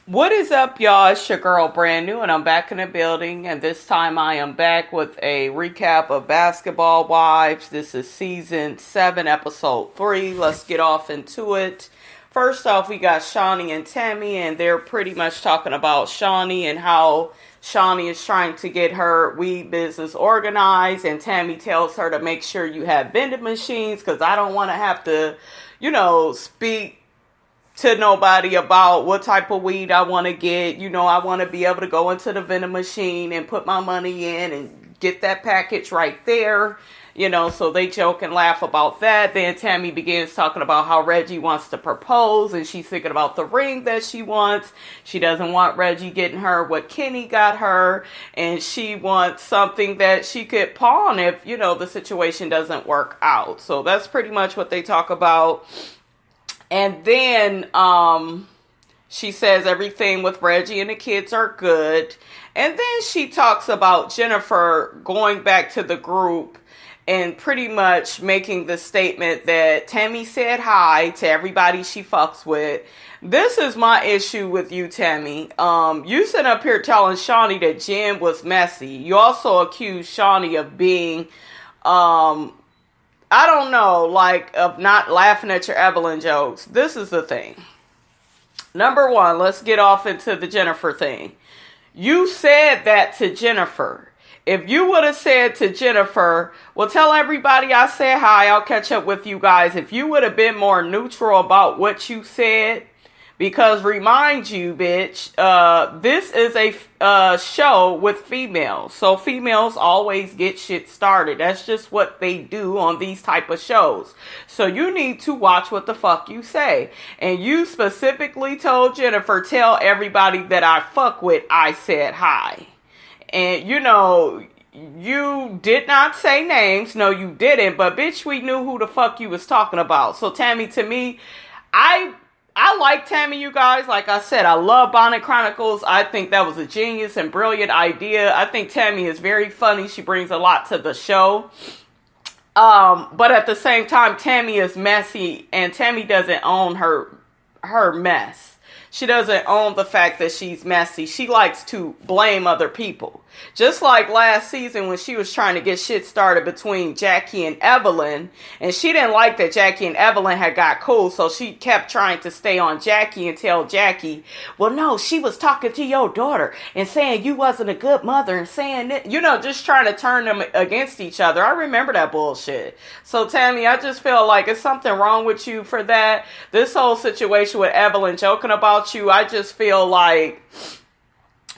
What is up, y'all? It's your girl, Brand New, and I'm back in the building. And this time I am back with a recap of Basketball Wives. This is season 7, episode 3. Let's get off into it. First off, we got Shaunie and Tami, and they're pretty much talking about Shaunie and how Shaunie is trying to get her weed business organized. And Tami tells her to make sure you have vending machines because I don't want to have to, speak to nobody about what type of weed I want to get. I want to be able to go into the vending machine and put my money in and get that package right there. So they joke and laugh about that. Then Tami begins talking about how Reggie wants to propose and she's thinking about the ring that she wants. She doesn't want Reggie getting her what Kenny got her, and she wants something that she could pawn if, the situation doesn't work out. So that's pretty much what they talk about. And then she says everything with Reggie and the kids are good. And then she talks about Jennifer going back to the group and pretty much making the statement that Tami said hi to everybody she fucks with. This is my issue with you, Tami. You sit up here telling Shaunie that Jen was messy. You also accuse Shaunie of being I don't know, of not laughing at your Evelyn jokes. This is the thing. Number one, let's get off into the Jennifer thing. You said that to Jennifer. If you would have said to Jennifer, well, tell everybody I said hi, I'll catch up with you guys. If you would have been more neutral about what you said, because remind you, bitch, this is a show with females. So females always get shit started. That's just what they do on these type of shows. So you need to watch what the fuck you say. And you specifically told Jennifer, tell everybody that I fuck with, I said hi. And, you did not say names. No, you didn't. But, bitch, we knew who the fuck you was talking about. So, Tami, to me, I like Tami, you guys. Like I said, I love Bonnet Chronicles. I think that was a genius and brilliant idea. I think Tami is very funny. She brings a lot to the show. But at the same time, Tami is messy, and Tami doesn't own her mess. She doesn't own the fact that she's messy. She likes to blame other people. Just like last season when she was trying to get shit started between Jackie and Evelyn. And she didn't like that Jackie and Evelyn had got cool. So she kept trying to stay on Jackie and tell Jackie, well, no, she was talking to your daughter and saying you wasn't a good mother and saying that, just trying to turn them against each other. I remember that bullshit. So Tami, I just feel like it's something wrong with you for that. This whole situation with Evelyn joking about you, I just feel like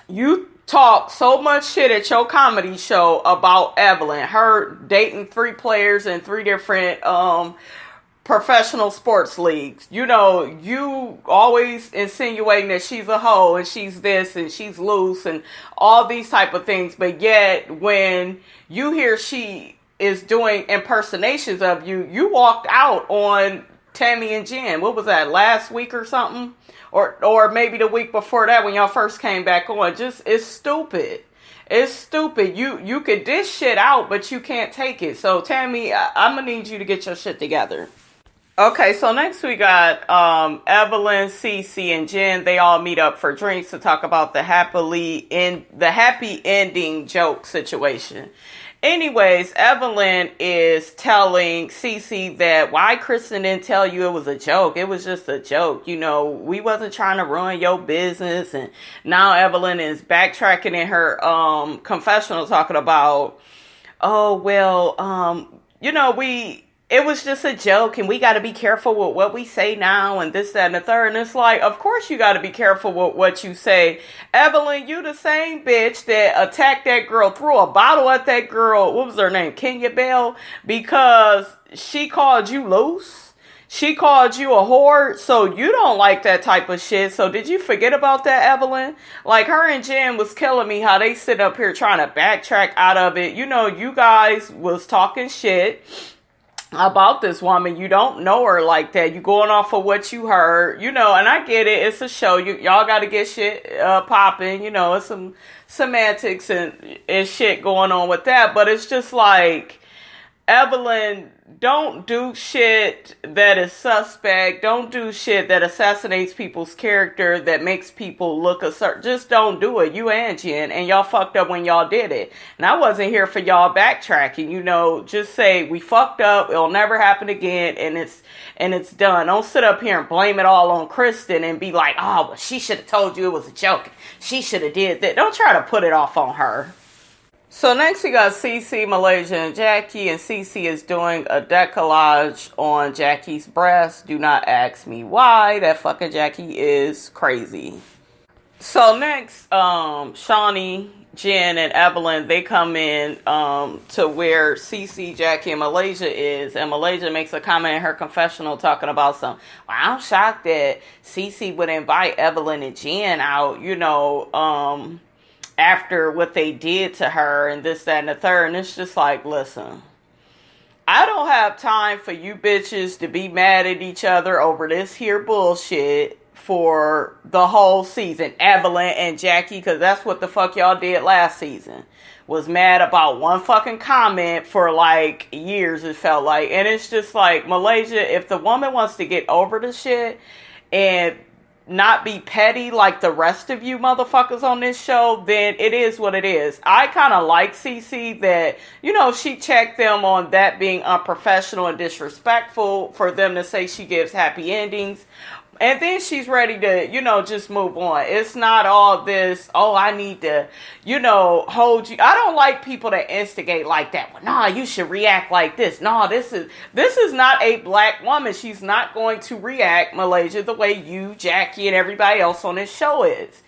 you talk so much shit at your comedy show about Evelyn, her dating 3 players in 3 different professional sports leagues. You always insinuating that she's a hoe and she's this and she's loose and all these type of things. But yet when you hear she is doing impersonations of you, you walked out on Tami and Jen. What was that, last week or something? Or maybe the week before that when y'all first came back on. It's stupid. It's stupid. You could dish shit out, but you can't take it. So, Tami, I'm going to need you to get your shit together. Okay, so next we got Evelyn, CeCe, and Jen. They all meet up for drinks to talk about the happy ending joke situation. Anyways, Evelyn is telling CeCe that why Kristen didn't tell you it was a joke. It was just a joke. We wasn't trying to ruin your business. And now Evelyn is backtracking in her confessional talking about, it was just a joke and we got to be careful with what we say now and this, that, and the third. And it's like, of course you got to be careful with what you say. Evelyn, you the same bitch that attacked that girl, threw a bottle at that girl. What was her name? Kenya Bell, because she called you loose. She called you a whore. So you don't like that type of shit. So did you forget about that, Evelyn? Like her and Jen was killing me how they sit up here trying to backtrack out of it. You guys was talking shit about this woman. You don't know her like that. You going off of what you heard, and I get it. It's a show. Y'all got to get shit popping. It's some semantics and shit going on with that. But it's just like, Evelyn, don't do shit that is suspect. Don't do shit that assassinates people's character, that makes people look a certain. Just don't do it. You and Jen, and y'all fucked up when y'all did it. And I wasn't here for y'all backtracking. You know, just say we fucked up. It'll never happen again, and it's done. Don't sit up here and blame it all on Kristen and be like, oh, well, she should have told you it was a joke. She should have did that. Don't try to put it off on her. So next we got CeCe, Malaysia, and Jackie, and CeCe is doing a decollage on Jackie's breast. Do not ask me why. That fucking Jackie is crazy. So next, Shawnee, Jen, and Evelyn, they come in to where CeCe, Jackie, and Malaysia is, and Malaysia makes a comment in her confessional talking about well, I'm shocked that CeCe would invite Evelyn and Jen out, after what they did to her and this, that, and the third. And it's just like, listen, I don't have time for you bitches to be mad at each other over this here bullshit for the whole season. Evelyn and Jackie, because that's what the fuck y'all did last season. Was mad about one fucking comment for like years, it felt like. And it's just like, Malaysia, if the woman wants to get over the shit and not be petty like the rest of you motherfuckers on this show, then it is what it is. I kind of like CeCe that, she checked them on that being unprofessional and disrespectful for them to say she gives happy endings. And then she's ready to, just move on. It's not all this, I need to, hold you. I don't like people that instigate like that. Well, nah, you should react like this. Nah, this is not a black woman. She's not going to react, Malaysia, the way you, Jackie, and everybody else on this show is.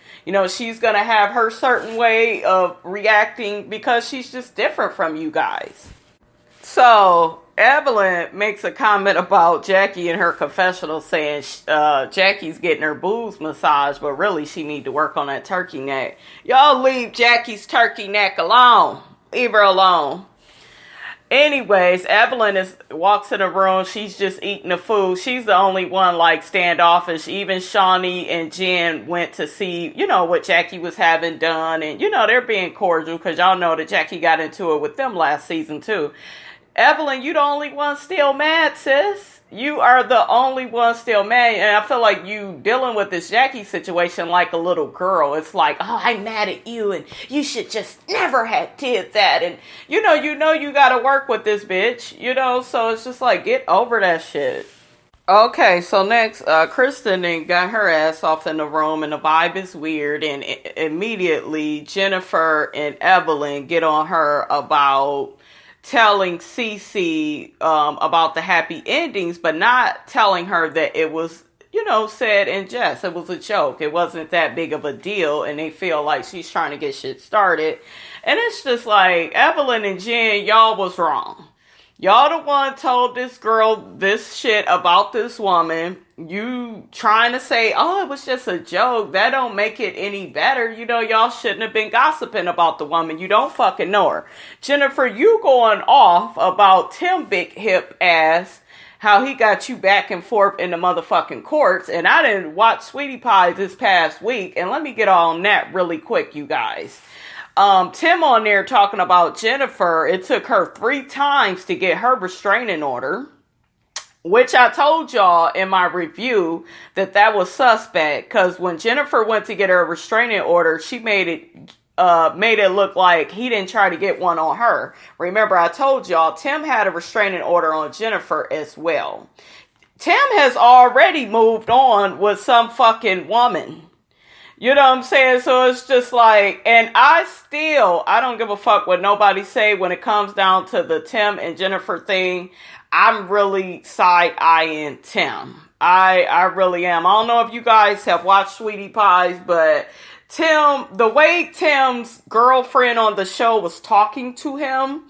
She's going to have her certain way of reacting because she's just different from you guys. So Evelyn makes a comment about Jackie in her confessional saying Jackie's getting her boobs massaged, but really she need to work on that turkey neck. Y'all leave Jackie's turkey neck alone. Leave her alone. Anyways, Evelyn walks in the room. She's just eating the food. She's the only one like standoffish. Even Shawnee and Jen went to see, what Jackie was having done. And, they're being cordial because y'all know that Jackie got into it with them last season too. Evelyn, you the only one still mad, sis. You are the only one still mad. And I feel like you dealing with this Jackie situation like a little girl. It's like, I'm mad at you and you should just never have did that. And you got to work with this bitch, so it's just like, get over that shit. Okay, so next, Kristen then got her ass off in the room and the vibe is weird. And immediately Jennifer and Evelyn get on her about telling CeCe about the happy endings, but not telling her that it was, said in jest. It was a joke. It wasn't that big of a deal, and they feel like she's trying to get shit started. And it's just like, Evelyn and Jen, y'all was wrong. Y'all the one told this girl this shit about this woman. You trying to say, it was just a joke. That don't make it any better. Y'all shouldn't have been gossiping about the woman. You don't fucking know her. Jennifer, you going off about Tim Big Hip ass, how he got you back and forth in the motherfucking courts. And I didn't watch Sweetie Pie this past week. And let me get on that really quick, you guys. Tim on there talking about Jennifer. It took her 3 times to get her restraining order, which I told y'all in my review that was suspect. Because when Jennifer went to get her restraining order, she made it look like he didn't try to get one on her. Remember, I told y'all Tim had a restraining order on Jennifer as well. Tim has already moved on with some fucking woman. You know what I'm saying? So it's just like, and I don't give a fuck what nobody say when it comes down to the Tim and Jennifer thing. I'm really side-eyeing Tim. I really am. I don't know if you guys have watched Sweetie Pies, but Tim, the way Tim's girlfriend on the show was talking to him,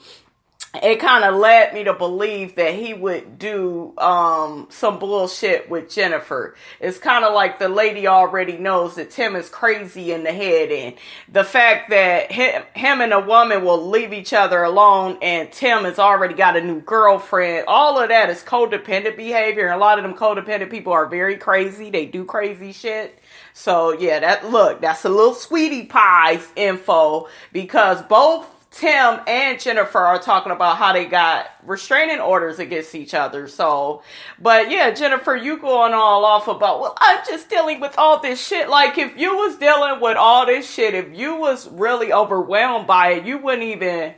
it kind of led me to believe that he would do some bullshit with Jennifer. It's kind of like the lady already knows that Tim is crazy in the head, and the fact that him and a woman will leave each other alone and Tim has already got a new girlfriend, all of that is codependent behavior, and a lot of them codependent people are very crazy. They do crazy shit. So yeah, that's a little Sweetie Pie's info, because both Tim and Jennifer are talking about how they got restraining orders against each other. So, but yeah, Jennifer, you going all off about, well, I'm just dealing with all this shit. Like, if you was dealing with all this shit, if you was really overwhelmed by it, you wouldn't even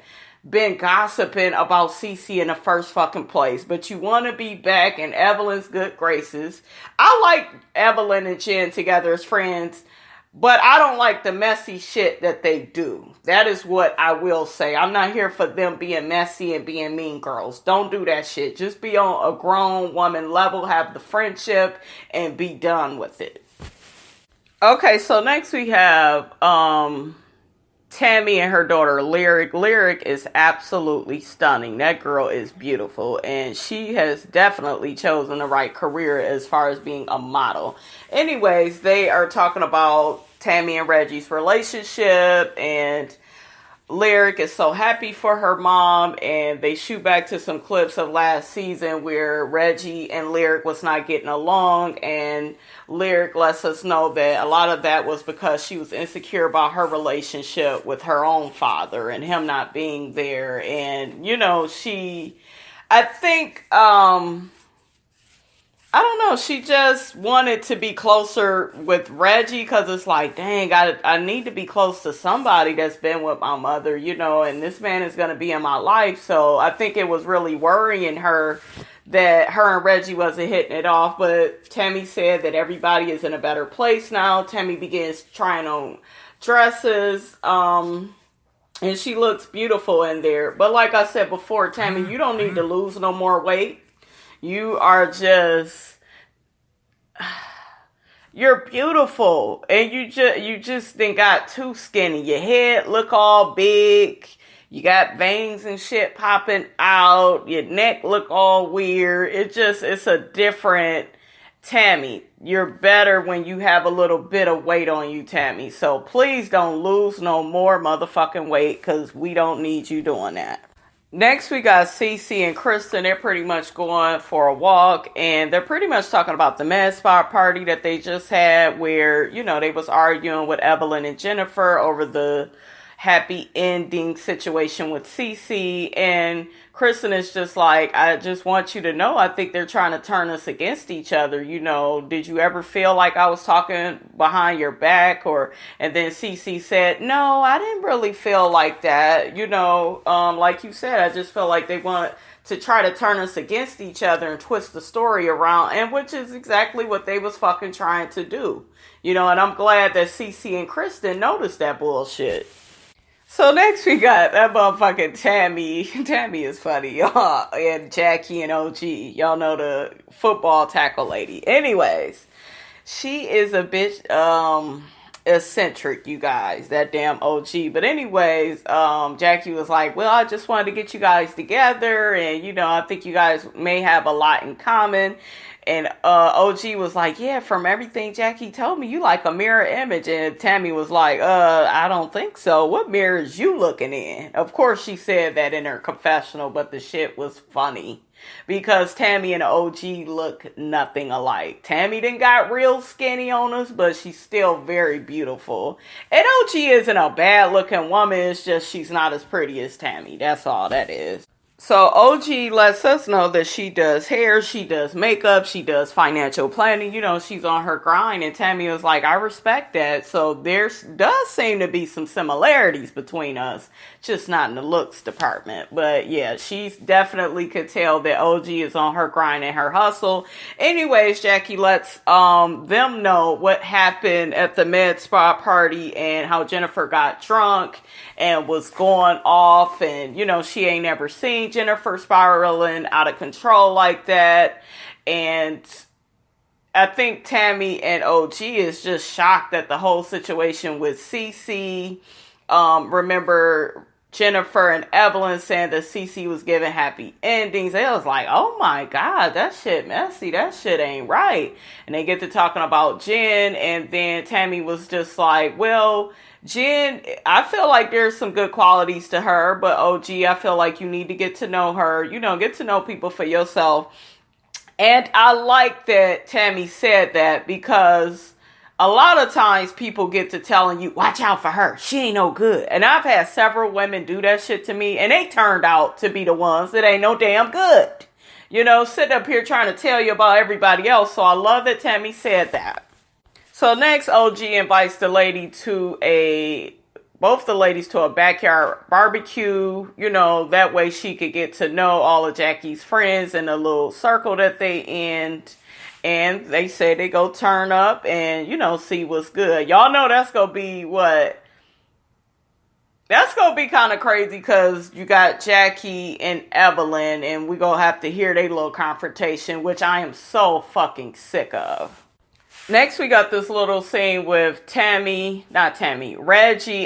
been gossiping about CeCe in the first fucking place. But you want to be back in Evelyn's good graces. I like Evelyn and Jen together as friends, but I don't like the messy shit that they do. That is what I will say. I'm not here for them being messy and being mean girls. Don't do that shit. Just be on a grown woman level, have the friendship, and be done with it. Okay, so next we have Tami and her daughter Lyric. Lyric is absolutely stunning. That girl is beautiful, and she has definitely chosen the right career as far as being a model. Anyways, they are talking about Tami and Reggie's relationship, and Lyric is so happy for her mom, and they shoot back to some clips of last season where Reggie and Lyric was not getting along, and Lyric lets us know that a lot of that was because she was insecure about her relationship with her own father and him not being there. And, you know, I think, I don't know, she just wanted to be closer with Reggie because it's like, dang, I need to be close to somebody that's been with my mother, you know, and this man is going to be in my life. So I think it was really worrying her that her and Reggie wasn't hitting it off. But Tami said that everybody is in a better place now. Tami begins trying on dresses, and she looks beautiful in there. But like I said before, Tami, you don't need to lose no more weight. You are just, you're beautiful, and you just done got too skinny. Your head look all big. You got veins and shit popping out. Your neck look all weird. It's a different Tami. You're better when you have a little bit of weight on you, Tami. So please don't lose no more motherfucking weight, because we don't need you doing that. Next, we got CeCe and Kristen. They're pretty much going for a walk, and they're pretty much talking about the med spa party that they just had where, you know, they was arguing with Evelyn and Jennifer over the happy ending situation with CeCe, and Kristen is just like, I just want you to know, I think they're trying to turn us against each other. You know, did you ever feel like I was talking behind your back? And then CeCe said, no, I didn't really feel like that. You know, like you said, I just feel like they want to try to turn us against each other and twist the story around, and which is exactly what they was fucking trying to do. You know, and I'm glad that CeCe and Kristen noticed that bullshit. So next we got that motherfucking Tami. Tami is funny, y'all. And Jackie and OG. Y'all know the football tackle lady. Anyways, she is a bitch eccentric, you guys. That damn OG. But anyways, Jackie was like, well, I just wanted to get you guys together. And, you know, I think you guys may have a lot in common. And OG was like, yeah, from everything Jackie told me, you like a mirror image. And Tami was like, I don't think so. What mirror is you looking in? Of course, she said that in her confessional, but the shit was funny. Because Tami and OG look nothing alike. Tami done got real skinny on us, but she's still very beautiful. And OG isn't a bad looking woman. It's just she's not as pretty as Tami. That's all that is. So OG lets us know that she does hair, she does makeup, she does financial planning. You know, she's on her grind. And Tami was like, I respect that. So there does seem to be some similarities between us, just not in the looks department. But yeah, she definitely could tell that OG is on her grind and her hustle. Anyways, Jackie lets them know what happened at the med spa party and how Jennifer got drunk and was going off, and you know, she ain't ever seen Jennifer spiraling out of control like that. And I think Tami and OG is just shocked at the whole situation with CeCe. Remember Jennifer and Evelyn saying that CeCe was giving happy endings. They was like, oh my God, that shit messy. That shit ain't right. And they get to talking about Jen, and then Tami was just like, well, Jen, I feel like there's some good qualities to her, but OG, I feel like you need to get to know her, you know, get to know people for yourself. And I like that Tami said that, because a lot of times people get to telling you, watch out for her. She ain't no good. And I've had several women do that shit to me, and they turned out to be the ones that ain't no damn good. You know, sitting up here trying to tell you about everybody else. So I love that Tami said that. So next, OG invites both the ladies to a backyard barbecue. You know, that way she could get to know all of Jackie's friends in a little circle that they in. And they say they go turn up and, you know, see what's good. Y'all know that's going to be what? That's going to be kind of crazy because you got Jackie and Evelyn and we going to have to hear their little confrontation, which I am so fucking sick of. Next, we got this little scene with Reggie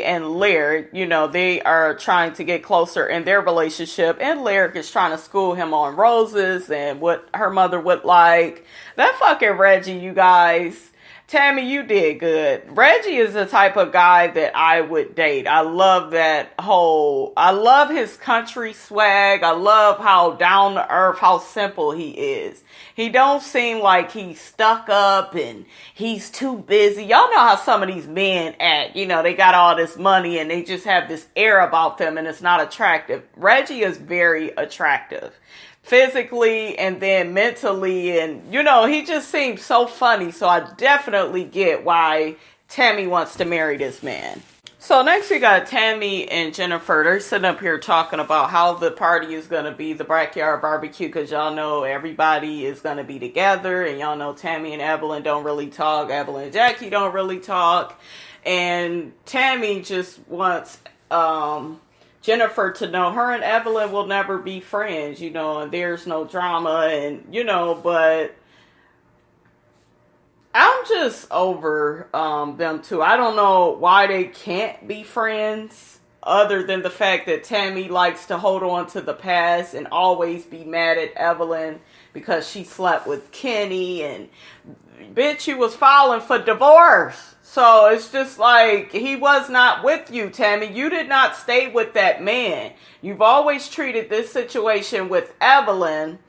and Lyric. You know, they are trying to get closer in their relationship, and Lyric is trying to school him on roses and what her mother would like. That fucking Reggie, you guys. Tami, you did good. Reggie is the type of guy that I would date. I love I love his country swag. I love how down to earth, how simple he is. He don't seem like he's stuck up and he's too busy. Y'all know how some of these men act. You know, they got all this money and they just have this air about them and it's not attractive. Reggie is very attractive. Physically and then mentally, and you know, he just seems so funny. So I definitely get why Tami wants to marry this man. So next we got Tami and Jennifer. They're sitting up here talking about how the party is going to be, the backyard barbecue, because y'all know everybody is going to be together, and y'all know Tami and Evelyn don't really talk. Evelyn and Jackie don't really talk, and Tami just wants Jennifer to know her and Evelyn will never be friends, you know, and there's no drama, and, you know, but I'm just over them two. I don't know why they can't be friends, other than the fact that Tami likes to hold on to the past and always be mad at Evelyn because she slept with Kenny, and bitch, you was filing for divorce. So it's just like, he was not with you, Tami. You did not stay with that man. You've always treated this situation with Evelyn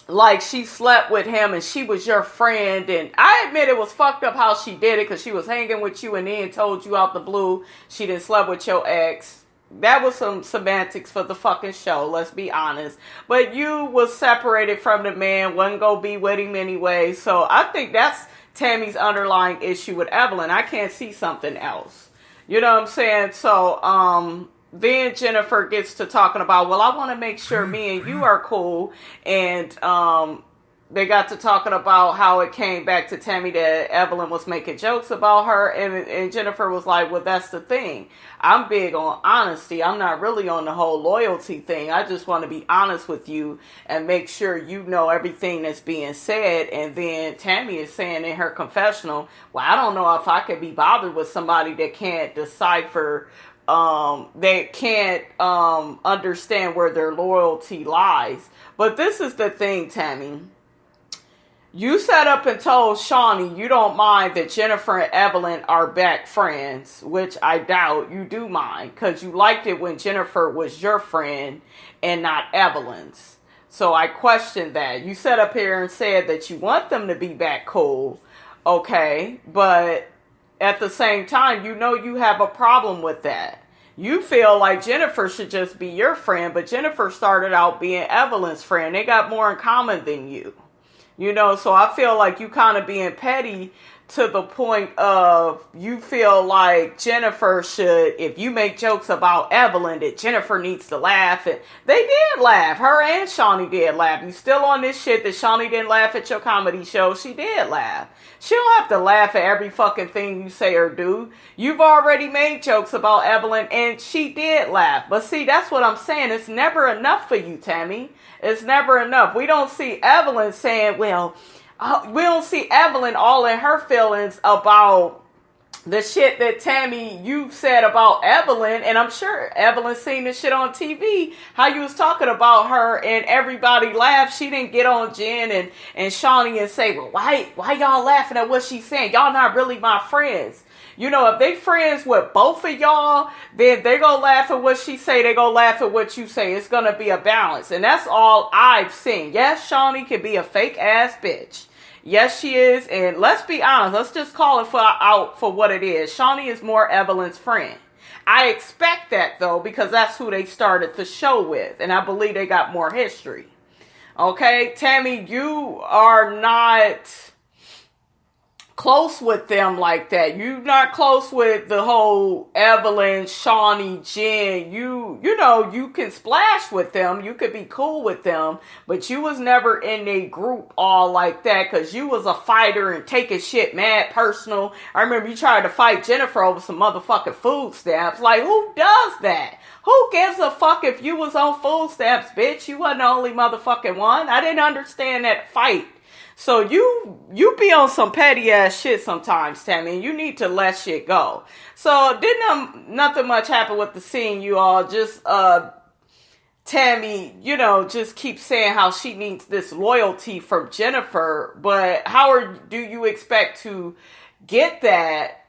like she slept with him and she was your friend. And I admit it was fucked up how she did it, because she was hanging with you and then told you out the blue she didn't slept with your ex. That was some semantics for the fucking show, let's be honest. But you was separated from the man, wasn't gonna be with him anyway. So I think that's Tami's underlying issue with Evelyn. I can't see something else. You know what I'm saying? So, then Jennifer gets to talking about, well, I want to make sure me and you are cool. And, they got to talking about how it came back to Tami that Evelyn was making jokes about her. And Jennifer was like, well, that's the thing. I'm big on honesty. I'm not really on the whole loyalty thing. I just want to be honest with you and make sure you know everything that's being said. And then Tami is saying in her confessional, well, I don't know if I could be bothered with somebody that can't decipher, they can't understand where their loyalty lies. But this is the thing, Tami. You sat up and told Shawnee you don't mind that Jennifer and Evelyn are back friends, which I doubt you do mind, because you liked it when Jennifer was your friend and not Evelyn's. So I questioned that. You sat up here and said that you want them to be back cool, okay, but at the same time, you know you have a problem with that. You feel like Jennifer should just be your friend, but Jennifer started out being Evelyn's friend. They got more in common than you. You know, so I feel like you kind of being petty to the point of you feel like Jennifer should, if you make jokes about Evelyn, that Jennifer needs to laugh. And they did laugh. Her and Shawnee did laugh. You still on this shit that Shawnee didn't laugh at your comedy show. She did laugh. She don't have to laugh at every fucking thing you say or do. You've already made jokes about Evelyn and she did laugh. But see, that's what I'm saying. It's never enough for you, Tami. It's never enough. We don't see Evelyn saying, well, we don't see Evelyn all in her feelings about the shit that Tami, you said about Evelyn. And I'm sure Evelyn seen this shit on TV, how you was talking about her and everybody laughed. She didn't get on Jen and Shawnee and say, well, why y'all laughing at what she's saying? Y'all not really my friends. You know, if they friends with both of y'all, then they gonna laugh at what she say. They gonna laugh at what you say. It's gonna be a balance. And that's all I've seen. Yes, Shawnee can be a fake ass bitch. Yes, she is. And let's be honest. Let's just call it out for what it is. Shawnee is more Evelyn's friend. I expect that, though, because that's who they started the show with. And I believe they got more history. Okay, Tami, you are not close with them like that. You not close with the whole Evelyn, Shawnee, Jen. You know, you can splash with them. You could be cool with them, but you was never in a group all like that because you was a fighter and taking shit mad personal. I remember you tried to fight Jennifer over some motherfucking food stamps. Like, who does that? Who gives a fuck if you was on food stamps, bitch? You wasn't the only motherfucking one. I didn't understand that fight. So you be on some petty ass shit sometimes, Tami, and you need to let shit go. So nothing much happen with the scene, you all. Just Tami, you know, just keep saying how she needs this loyalty from Jennifer, but do you expect to get that?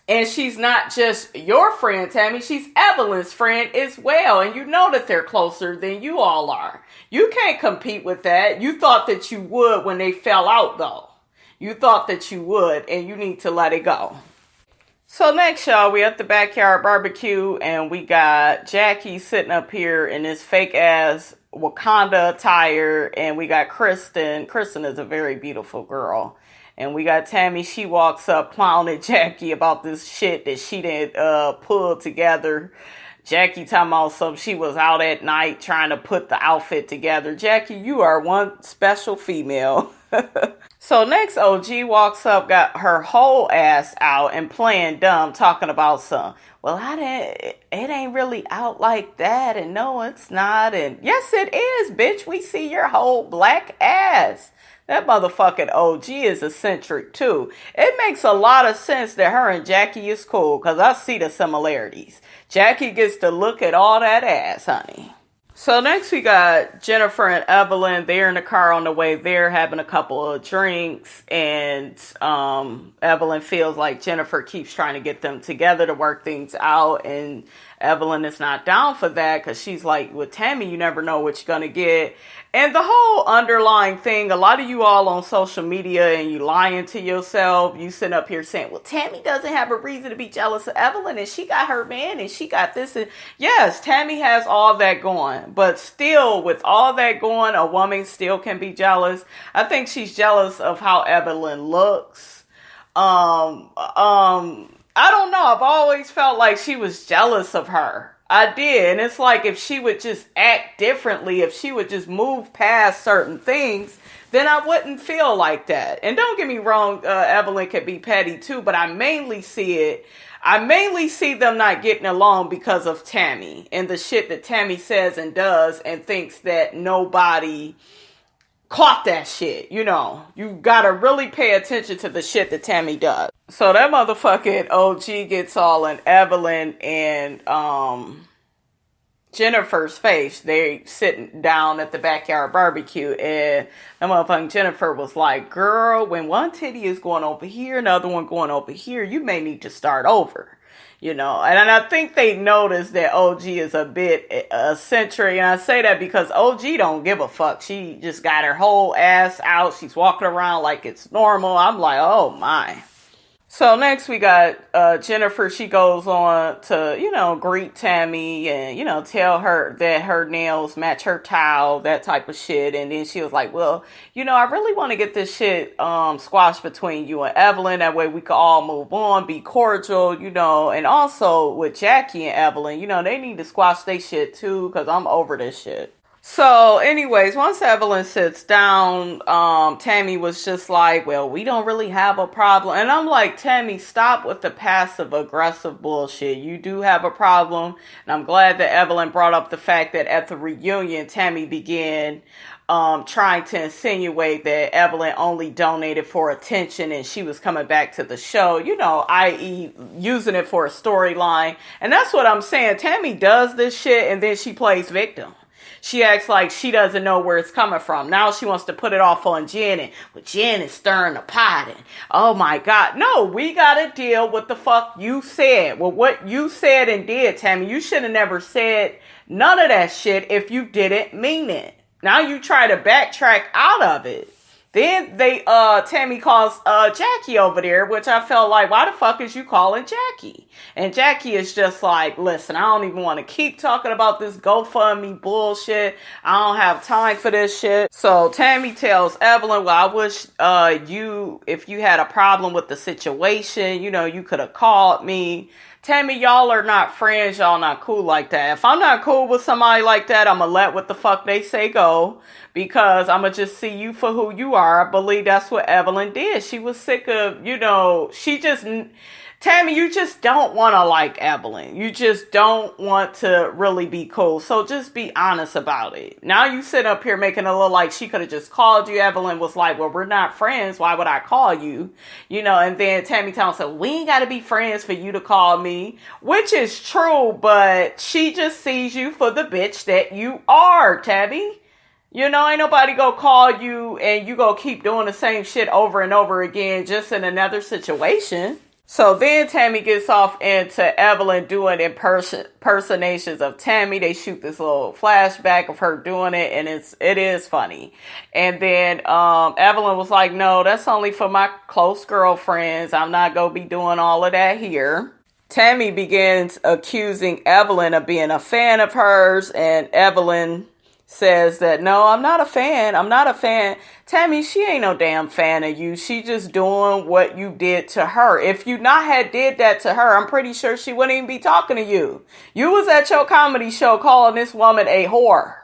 And she's not just your friend, Tami. She's Evelyn's friend as well. And you know that they're closer than you all are. You can't compete with that. You thought that you would when they fell out, though. You thought that you would, and you need to let it go. So next, y'all, we at the backyard barbecue, and we got Jackie sitting up here in this fake-ass Wakanda attire, and we got Kristen. Kristen is a very beautiful girl. And we got Tami, she walks up clowning at Jackie about this shit that she didn't pull together. Jackie talking about something, she was out at night trying to put the outfit together. Jackie, you are one special female. So next, OG walks up, got her whole ass out and playing dumb, talking about some, well, it ain't really out like that, and no, it's not, and yes, it is, bitch, we see your whole black ass. That motherfucking OG is eccentric, too. It makes a lot of sense that her and Jackie is cool, because I see the similarities. Jackie gets to look at all that ass, honey. So next we got Jennifer and Evelyn. They're in the car on the way there having a couple of drinks. And Evelyn feels like Jennifer keeps trying to get them together to work things out. And Evelyn is not down for that because she's like, with Tami, you never know what you're going to get. And the whole underlying thing, a lot of you all on social media and you lying to yourself, you sitting up here saying, well, Tami doesn't have a reason to be jealous of Evelyn and she got her man and she got this. And yes, Tami has all that going, but still with all that going, a woman still can be jealous. I think she's jealous of how Evelyn looks. I don't know. I've always felt like she was jealous of her. I did. And it's like if she would just act differently, if she would just move past certain things, then I wouldn't feel like that. And don't get me wrong, Evelyn could be petty too, but I mainly see them not getting along because of Tami and the shit that Tami says and does and thinks that nobody caught that shit. You know, you gotta really pay attention to the shit that Tami does. So that motherfucking OG gets all in Evelyn and Jennifer's face. They sitting down at the backyard barbecue and that motherfucking Jennifer was like, girl, when one titty is going over here, another one going over here, you may need to start over. You know, and I think they noticed that OG is a bit eccentric. And I say that because OG don't give a fuck. She just got her whole ass out. She's walking around like it's normal. I'm like, oh my. So next we got Jennifer. She goes on to, you know, greet Tami and, you know, tell her that her nails match her towel, that type of shit. And then she was like, well, you know, I really want to get this shit squashed between you and Evelyn. That way we can all move on, be cordial, you know. And also with Jackie and Evelyn, you know, they need to squash their shit too because I'm over this shit. So anyways, once Evelyn sits down, Tami was just like, well, we don't really have a problem. And I'm like, Tami, stop with the passive aggressive bullshit. You do have a problem. And I'm glad that Evelyn brought up the fact that at the reunion, Tami began trying to insinuate that Evelyn only donated for attention and she was coming back to the show, you know, i.e. using it for a storyline. And that's what I'm saying. Tami does this shit and then she plays victim. She acts like she doesn't know where it's coming from. Now she wants to put it off on Jen and well, Jen is stirring the pot and oh my God. No, we got to deal with the fuck you said. Well, what you said and did, Tami, you should have never said none of that shit if you didn't mean it. Now you try to backtrack out of it. Then Tami calls Jackie over there, which I felt like, why the fuck is you calling Jackie? And Jackie is just like, listen, I don't even want to keep talking about this GoFundMe bullshit. I don't have time for this shit. So Tami tells Evelyn, well, I wish if you had a problem with the situation, you could have called me. Tami, y'all are not friends. Y'all not cool like that. If I'm not cool with somebody like that, I'm going to let what the fuck they say go. Because I'm going to just see you for who you are. I believe that's what Evelyn did. She was sick of, Tami, you just don't want to like Evelyn. You just don't want to really be cool. So just be honest about it. Now you sit up here making it look like she could have just called you. Evelyn was like, well, we're not friends. Why would I call you? And then Tami Town said, we ain't got to be friends for you to call me. Which is true, but she just sees you for the bitch that you are, Tami. Ain't nobody go call you and you go keep doing the same shit over and over again just in another situation. So then Tami gets off into Evelyn doing impersonations of Tami. They shoot this little flashback of her doing it, and it is funny. And then Evelyn was like, no, that's only for my close girlfriends. I'm not going to be doing all of that here. Tami begins accusing Evelyn of being a fan of hers, and Evelyn says that, no, I'm not a fan. Tami, she ain't no damn fan of you. She just doing what you did to her. If you not had did that to her, I'm pretty sure she wouldn't even be talking to you. You was at your comedy show calling this woman a whore.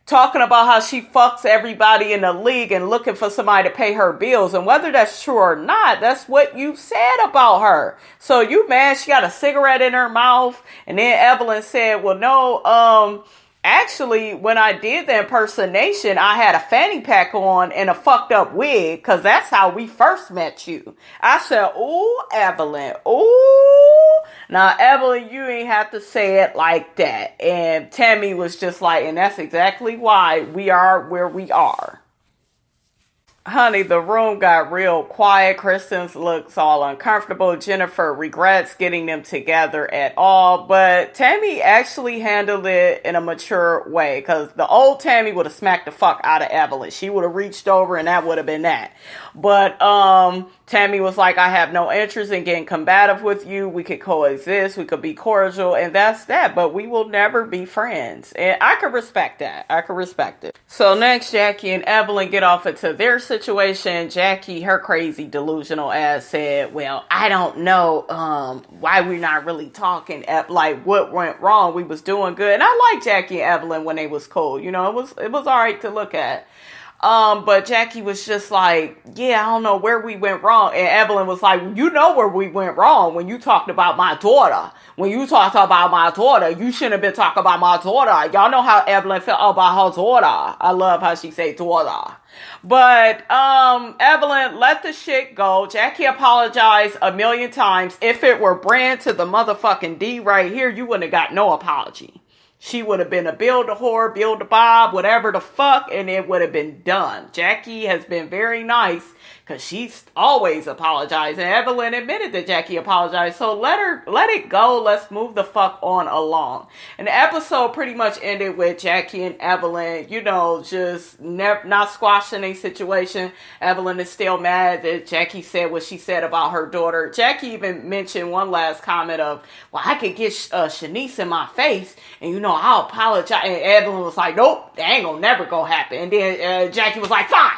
Talking about how she fucks everybody in the league and looking for somebody to pay her bills. And whether that's true or not, that's what you said about her. So you mad she got a cigarette in her mouth. And then Evelyn said, well, no, actually, when I did the impersonation, I had a fanny pack on and a fucked up wig, because that's how we first met you. I said, ooh, Evelyn, ooh. Now, Evelyn, you ain't have to say it like that. And Tami was just like, and that's exactly why we are where we are. Honey, the room got real quiet. Kristen looks all uncomfortable. Jennifer regrets getting them together at all. But Tami actually handled it in a mature way. Because the old Tami would have smacked the fuck out of Evelyn. She would have reached over and that would have been that. But Tami was like, I have no interest in getting combative with you. We could coexist. We could be cordial. And that's that. But we will never be friends. And I could respect that. I could respect it. So next, Jackie and Evelyn get off into their situation. Jackie, her crazy delusional ass said, well, I don't know why we're not really talking. Like, what went wrong? We was doing good. And I like Jackie and Evelyn when they was cool. It was all right to look at. But Jackie was just like, yeah, I don't know where we went wrong. And Evelyn was like, you know where we went wrong when you talked about my daughter. When you talked about my daughter, you shouldn't have been talking about my daughter. Y'all know how Evelyn felt about her daughter. I love how she say daughter. But Evelyn let the shit go. Jackie apologized 1,000,000 times. If it were brand to the motherfucking D right here, you wouldn't have got no apology. She would have been a build a whore, build a bob, whatever the fuck, and it would have been done. Jackie has been very nice because she's always apologizing. Evelyn admitted that Jackie apologized, so let it go. Let's move the fuck on along. And the episode pretty much ended with Jackie and Evelyn, just not squashing a situation. Evelyn is still mad that Jackie said what she said about her daughter. Jackie even mentioned one last comment of, well, I could get Shanice in my face, and I'll apologize. And Evelyn was like, nope, that ain't gonna never go happen. And then Jackie was like, fine.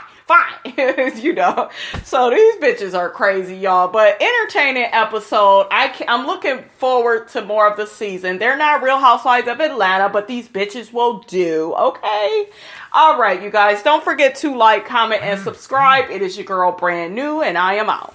So these bitches are crazy, y'all. But entertaining episode. I'm looking forward to more of the season. They're not Real Housewives of Atlanta, but these bitches will do. Okay. All right, you guys. Don't forget to like, comment, and subscribe. It is your girl, Brand New, and I am out.